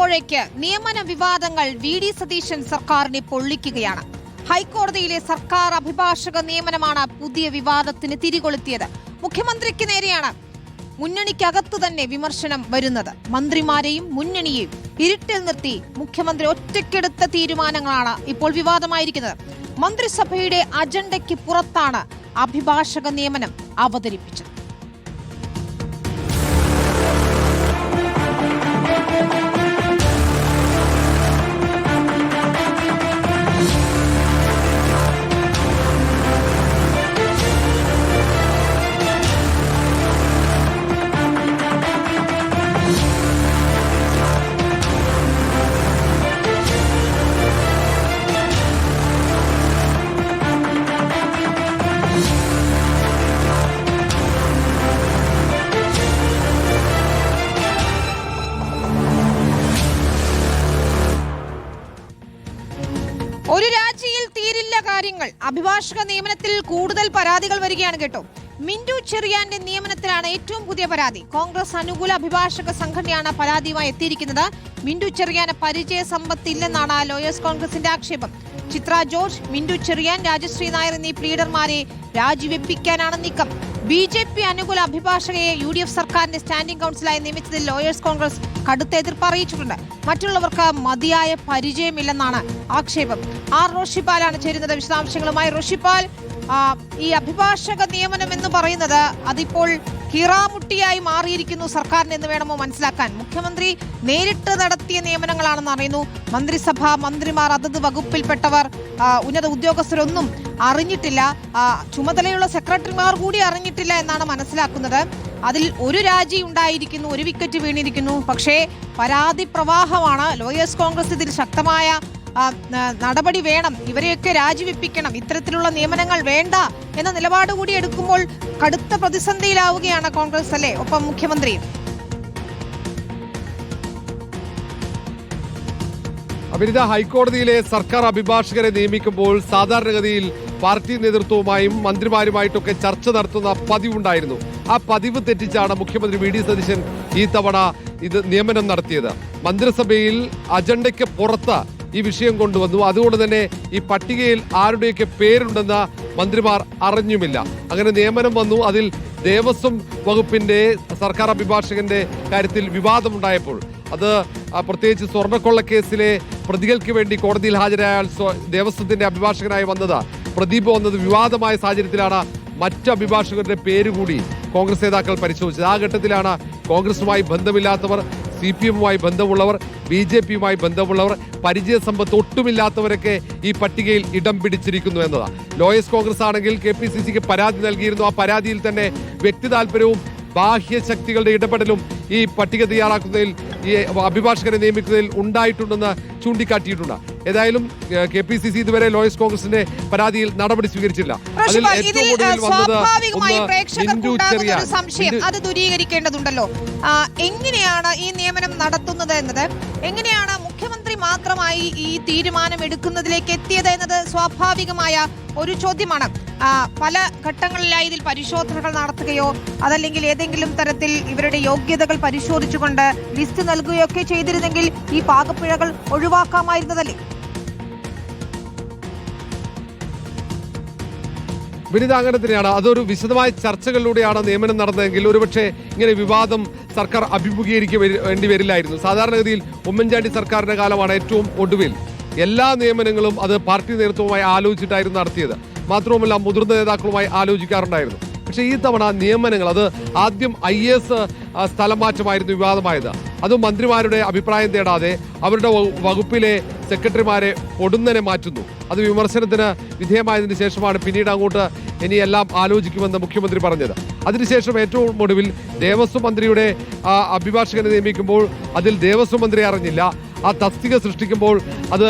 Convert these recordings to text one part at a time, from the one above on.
എത്തുമ്പോഴേക്ക് നിയമന വിവാദങ്ങൾ വി.ഡി. സതീശൻ സർക്കാരിനെ പൊള്ളിക്കുകയാണ്. ഹൈക്കോടതിയിലെ സർക്കാർ അഭിഭാഷക നിയമനമാണ് പുതിയ വിവാദത്തിന് തിരികൊളുത്തിയത്. മുഖ്യമന്ത്രിക്ക് നേരെയാണ് മുന്നണിക്കകത്തു തന്നെ വിമർശനം വരുന്നത്. മന്ത്രിമാരെയും മുന്നണിയെയും ഇരുട്ടിൽ നിർത്തി മുഖ്യമന്ത്രി ഒറ്റയ്ക്കെടുത്ത തീരുമാനങ്ങളാണ് ഇപ്പോൾ വിവാദമായിരിക്കുന്നത്. മന്ത്രിസഭയുടെ അജണ്ടയ്ക്ക് പുറത്താണ് അഭിഭാഷക നിയമനം അവതരിപ്പിച്ചത്. ഒരു രാജിയിൽ തീരില്ല കാര്യങ്ങൾ. അഭിഭാഷക നിയമനത്തിൽ കൂടുതൽ പരാതികൾ വരികയാണ് കേട്ടോ. മിന്റു ചെറിയാന്റെ നിയമനത്തിലാണ് ഏറ്റവും പുതിയ പരാതി. കോൺഗ്രസ് അനുകൂല അഭിഭാഷക സംഘടനയാണ് പരാതിയുമായി എത്തിയിരിക്കുന്നത്. മിന്റു ചെറിയാന് പരിചയ സമ്പത്തില്ലെന്നാണ് ലോയേഴ്സ് കോൺഗ്രസിന്റെ ആക്ഷേപം. ചിത്ര ജോർജ്, മിന്റു ചെറിയാൻ, രാജശ്രീ നായർ എന്നീ പ്ലീഡർമാരെ രാജിവെപ്പിക്കാനാണ് നീക്കം. ബി.ജെ.പി. അനുകൂല അഭിഭാഷകയെ യു.ഡി.എഫ്. സർക്കാരിന്റെ സ്റ്റാൻഡിംഗ് കൗൺസിലായി നിയമിച്ചതിൽ ലോയേഴ്സ് കോൺഗ്രസ് കടുത്ത എതിർപ്പ് അറിയിച്ചിട്ടുണ്ട്. മറ്റുള്ളവർക്ക് മതിയായ പരിചയമില്ലെന്നാണ് ആക്ഷേപം. ആർ റോഷിപ്പാലാണ് ചേരുന്നത് വിശദാംശങ്ങളുമായി. റോഷിപ്പാൽ, ഈ അഭിഭാഷക നിയമനം എന്ന് പറയുന്നത് അതിപ്പോൾ കീറാമുട്ടിയായി മാറിയിരിക്കുന്നു സർക്കാരിന് എന്ന് വേണമോ മനസ്സിലാക്കാൻ? മുഖ്യമന്ത്രി നേരിട്ട് നടത്തിയ നിയമനങ്ങളാണെന്ന് അറിയുന്നു. മന്ത്രിസഭ, മന്ത്രിമാർ, അതത് വകുപ്പിൽപ്പെട്ടവർ, ഉന്നത ഉദ്യോഗസ്ഥരൊന്നും അറിഞ്ഞിട്ടില്ല. ചുമതലയുള്ള സെക്രട്ടറിമാർ കൂടി അറിഞ്ഞിട്ടില്ല എന്നാണ് മനസ്സിലാക്കുന്നത്. അതിൽ ഒരു രാജി ഉണ്ടായിരിക്കുന്നു, ഒരു വിക്കറ്റ് വീണിരിക്കുന്നു. പക്ഷേ പരാതി പ്രവാഹമാണ്. ലോയേഴ്സ് കോൺഗ്രസ് ഇതിൽ ശക്തമായ നടപടി വേണം, ഇവരെയൊക്കെ രാജിവെപ്പിക്കണം, ഇത്തരത്തിലുള്ള നിയമനങ്ങൾ വേണ്ട എന്ന നിലപാട് കൂടി എടുക്കുമ്പോൾ കടുത്ത പ്രതിസന്ധിയിലാവുകയാണ് കോൺഗ്രസ് അല്ലേ, ഒപ്പം മുഖ്യമന്ത്രിയും. അഭിനിത, ഹൈക്കോടതിയിലെ സർക്കാർ അഭിഭാഷകരെ നിയമിക്കുമ്പോൾ സാധാരണഗതിയിൽ പാർട്ടി നേതൃത്വവുമായും മന്ത്രിമാരുമായിട്ടൊക്കെ ചർച്ച നടത്തുന്ന പതിവുണ്ടായിരുന്നു. ആ പതിവ് തെറ്റിച്ചാണ് മുഖ്യമന്ത്രി വി.ഡി. സതീശൻ ഈ തവണ ഇത് നിയമനം നടത്തിയത്. മന്ത്രിസഭയിൽ അജണ്ടയ്ക്ക് പുറത്ത് ഈ വിഷയം കൊണ്ടുവന്നു. അതുകൊണ്ട് തന്നെ ഈ പട്ടികയിൽ ആരുടെയൊക്കെ പേരുണ്ടെന്ന് മന്ത്രിമാർ അറിഞ്ഞുമില്ല. അങ്ങനെ നിയമനം വന്നു. അതിൽ ദേവസ്വം വകുപ്പിന്റെ സർക്കാർ അഭിഭാഷകന്റെ കാര്യത്തിൽ വിവാദമുണ്ടായപ്പോൾ, അത് പ്രത്യേകിച്ച് സ്വർണ്ണക്കൊള്ള കേസിലെ പ്രതികൾക്ക് വേണ്ടി കോടതിയിൽ ഹാജരായ ദേവസ്വത്തിന്റെ അഭിഭാഷകനായി വന്നത് പ്രദീപ് വന്നത് വിവാദമായ സാഹചര്യത്തിലാണ് മറ്റ് അഭിഭാഷകരുടെ പേരുകൂടി കോൺഗ്രസ് നേതാക്കൾ പരിശോധിച്ചത്. ആ ഘട്ടത്തിലാണ് കോൺഗ്രസുമായി ബന്ധമില്ലാത്തവർ, CPM-മായി ബന്ധമുള്ളവർ, BJP-യുമായി ബന്ധമുള്ളവർ, പരിചയസമ്പത്ത് ഒട്ടുമില്ലാത്തവരൊക്കെ ഈ പട്ടികയിൽ ഇടം പിടിച്ചിരിക്കുന്നു എന്നതാണ്. ലോയേഴ്സ് കോൺഗ്രസ് ആണെങ്കിൽ KPCCക്ക് പരാതി നൽകിയിരുന്നു. ആ പരാതിയിൽ തന്നെ വ്യക്തി താല്പര്യവും ബാഹ്യ ശക്തികളുടെ ഇടപെടലും ഈ പട്ടിക തയ്യാറാക്കുന്നതിൽ, ഈ അഭിഭാഷകരെ നിയമിക്കുന്നതിൽ ഉണ്ടായിട്ടുണ്ടെന്ന് ചൂണ്ടിക്കാട്ടിയിട്ടുണ്ട്. ഏതായാലും KPCC ഇതുവരെ ലോയേഴ്സ് കോൺഗ്രസിന്റെ പരാതിയിൽ നടപടി സ്വീകരിച്ചില്ല. അതിൽ ഏറ്റവും കൂടുതൽ സംശയം അത് ദൂരീകരിക്കേണ്ടതുണ്ടല്ലോ. എങ്ങനെയാണ് ഈ നിയമനം നടത്തുന്നത് എന്നത്, എങ്ങനെയാണ് മുഖ്യമന്ത്രി മാത്രമായി ഈ തീരുമാനം എടുക്കുന്നതിലേക്ക് എത്തിയത് എന്നത് സ്വാഭാവികമായ ഒരു ചോദ്യമാണ്. പല ഘട്ടങ്ങളിലായി ഇതിൽ പരിശോധനകൾ നടത്തുകയോ അതല്ലെങ്കിൽ ഏതെങ്കിലും തരത്തിൽ ഇവരുടെ യോഗ്യതകൾ പരിശോധിച്ചുകൊണ്ട് ലിസ്റ്റ് നൽകുകയോ ഒക്കെ ചെയ്തിരുന്നെങ്കിൽ ഈ പാകപ്പിഴകൾ ഒഴിവാക്കാമായിരുന്നതല്ലേ? വിനിത, അങ്ങനെ തന്നെയാണ്. അതൊരു വിശദമായ ചർച്ചകളിലൂടെയാണ് നിയമനം നടന്നതെങ്കിൽ ഒരുപക്ഷെ ഇങ്ങനെ വിവാദം സർക്കാർ അഭിമുഖീകരിക്കേണ്ടി വരില്ലായിരുന്നു. സാധാരണഗതിയിൽ ഉമ്മൻചാണ്ടി സർക്കാരിന്റെ കാലമാണ് ഏറ്റവും ഒടുവിൽ എല്ലാ നിയമനങ്ങളും അത് പാർട്ടി നേതൃത്വവുമായി ആലോചിച്ചിട്ടായിരുന്നു നടത്തിയത്. മാത്രവുമല്ല മുതിർന്ന നേതാക്കളുമായി ആലോചിക്കാറുണ്ടായിരുന്നു. പക്ഷേ ഈ തവണ നിയമനങ്ങൾ, അത് ആദ്യം IAS സ്ഥലം മാറ്റമായിരുന്നു വിവാദമായത്. അതും മന്ത്രിമാരുടെ അഭിപ്രായം തേടാതെ അവരുടെ വകുപ്പിലെ സെക്രട്ടറിമാരെ പൊടുന്നനെ മാറ്റുന്നു. അത് വിമർശനത്തിന് വിധേയമായതിനു ശേഷമാണ് പിന്നീട് അങ്ങോട്ട് ഇനി എല്ലാം ആലോചിക്കുമെന്ന് മുഖ്യമന്ത്രി പറഞ്ഞത്. അതിനുശേഷം ഏറ്റവും ഒടുവിൽ ദേവസ്വം മന്ത്രിയുടെ അഭിഭാഷകനെ നിയമിക്കുമ്പോൾ അതിൽ ദേവസ്വം മന്ത്രി അറിഞ്ഞില്ല. ആ തസ്തിക സൃഷ്ടിക്കുമ്പോൾ അത്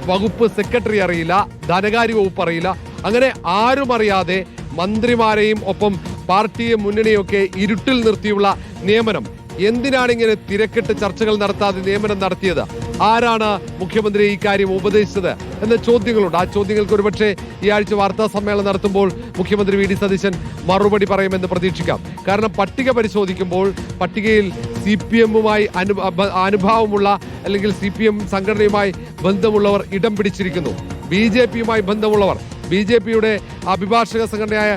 വകുപ്പ് സെക്രട്ടറി അറിയില്ല, ധനകാര്യ വകുപ്പ് അറിയില്ല. അങ്ങനെ ആരും അറിയാതെ മന്ത്രിമാരെയും ഒപ്പം പാർട്ടിയെ മുന്നണിയൊക്കെ ഇരുട്ടിൽ നിർത്തിയുള്ള നിയമനം. എന്തിനാണ് ഇങ്ങനെ തിരക്കിട്ട് ചർച്ചകൾ നടത്താതെ നിയമനം നടത്തിയത്? ആരാണ് മുഖ്യമന്ത്രി ഈ കാര്യം ഉപദേശിച്ചത് എന്ന ചോദ്യങ്ങളുണ്ട്. ആ ചോദ്യങ്ങൾക്ക് ഒരുപക്ഷെ ഈ ആഴ്ച വാർത്താ സമ്മേളനം നടത്തുമ്പോൾ മുഖ്യമന്ത്രി വി ഡി സതീശൻ മറുപടി പറയുമെന്ന് പ്രതീക്ഷിക്കാം. കാരണം പട്ടിക പരിശോധിക്കുമ്പോൾ പട്ടികയിൽ CPM-മായി അനുഭാവമുള്ള അല്ലെങ്കിൽ CPM സംഘടനയുമായി ബന്ധമുള്ളവർ ഇടം പിടിച്ചിരിക്കുന്നു. BJP-യുമായി ബന്ധമുള്ളവർ, BJP-യുടെ അഭിഭാഷക സംഘടനയായ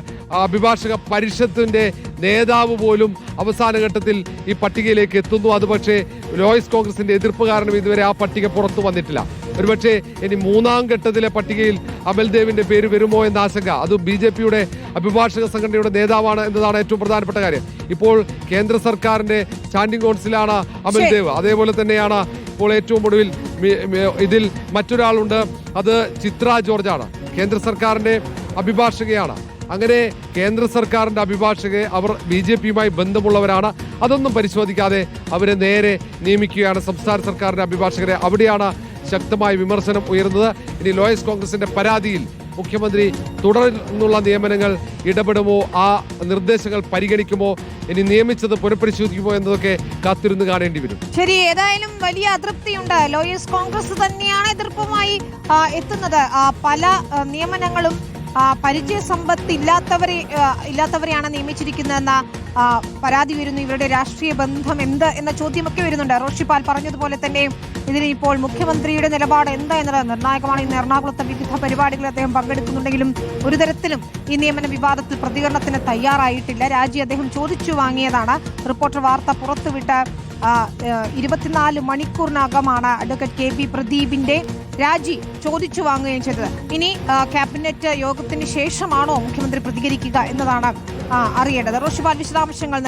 അഭിഭാഷക പരിഷത്തിന്റെ നേതാവ് പോലും അവസാന ഘട്ടത്തിൽ ഈ പട്ടികയിലേക്ക് എത്തുന്നു. അത് പക്ഷേ ലോയേഴ്സ് കോൺഗ്രസിന്റെ എതിർപ്പ് കാരണം ഇതുവരെ ആ പട്ടിക പുറത്തു വന്നിട്ടില്ല. ഒരുപക്ഷെ ഇനി മൂന്നാം ഘട്ടത്തിലെ പട്ടികയിൽ അമൽദേവിന്റെ പേര് വരുമോ എന്ന ആശങ്ക. അത് BJP-യുടെ അഭിഭാഷക സംഘടനയുടെ നേതാവാണ് എന്നതാണ് ഏറ്റവും പ്രധാനപ്പെട്ട കാര്യം. ഇപ്പോൾ കേന്ദ്ര സർക്കാരിന്റെ സ്റ്റാൻഡിംഗ് കൗൺസിലാണ് അമൽദേവ്. അതേപോലെ തന്നെയാണ് ഇപ്പോൾ ഏറ്റവും ഒടുവിൽ ഇതിൽ മറ്റൊരാളുണ്ട്, അത് ചിത്ര ജോർജാണ്. കേന്ദ്ര സർക്കാരിന്റെ അഭിഭാഷകയാണ്. അങ്ങനെ കേന്ദ്ര സർക്കാരിന്റെ അഭിഭാഷകരെ അവർ BJP-യുമായി ബന്ധമുള്ളവരാണ്. അതൊന്നും പരിശോധിക്കാതെ അവരെ നേരെ നിയമിക്കുകയാണ് സംസ്ഥാന സർക്കാരിന്റെ അഭിഭാഷകരെ. അവിടെയാണ് ശക്തമായ വിമർശനം ഉയർന്നത്. ഇനി ലോയേഴ്സ് കോൺഗ്രസിന്റെ പരാതിയിൽ മുഖ്യമന്ത്രി തുടർന്നുള്ള നിയമനങ്ങൾ ഇടപെടുമോ, ആ നിർദ്ദേശങ്ങൾ പരിഗണിക്കുമോ, ഇനി നിയമിച്ചത് പുനഃപരിശോധിക്കുമോ എന്നതൊക്കെ കാത്തിരുന്ന് കാണേണ്ടി വരും. ശരി, ഏതായാലും വലിയ അതൃപ്തിയുണ്ട്. ലോയേഴ്സ് കോൺഗ്രസ് തന്നെയാണ് എതിർപ്പുമായി എത്തുന്നത്. പല നിയമനങ്ങളും പരിചയസമ്പത്ത് ഇല്ലാത്തവരെയാണ് നിയമിച്ചിരിക്കുന്നതെന്ന പരാതി വരുന്നു. ഇവരുടെ രാഷ്ട്രീയ ബന്ധം എന്ത് എന്ന ചോദ്യമൊക്കെ വരുന്നുണ്ട്. റോഷിപാൽ പറഞ്ഞതുപോലെ തന്നെ ഇതിന് ഇപ്പോൾ മുഖ്യമന്ത്രിയുടെ നിലപാട് എന്താ എന്നത് നിർണായകമാണ്. ഇന്ന് എറണാകുളത്തെ വിവിധ പരിപാടികളിൽ അദ്ദേഹം പങ്കെടുക്കുന്നുണ്ടെങ്കിലും ഒരു തരത്തിലും ഈ നിയമന വിവാദത്തിൽ പ്രതികരണത്തിന് തയ്യാറായിട്ടില്ല. രാജി അദ്ദേഹം ചോദിച്ചു വാങ്ങിയതാണ്. റിപ്പോർട്ടർ വാർത്ത പുറത്തുവിട്ട 24 മണിക്കൂറിനകമാണ് അഡ്വക്കേറ്റ് KB പ്രദീപിന്റെ രാജി ചോദിച്ചു വാങ്ങുകയും ചെയ്തത്. ഇനി ക്യാബിനറ്റ് യോഗത്തിന് ശേഷമാണോ മുഖ്യമന്ത്രി പ്രതികരിക്കുക എന്നതാണ് അറിയേണ്ടത്. റോഷിപാൽ വിശദാംശങ്ങൾ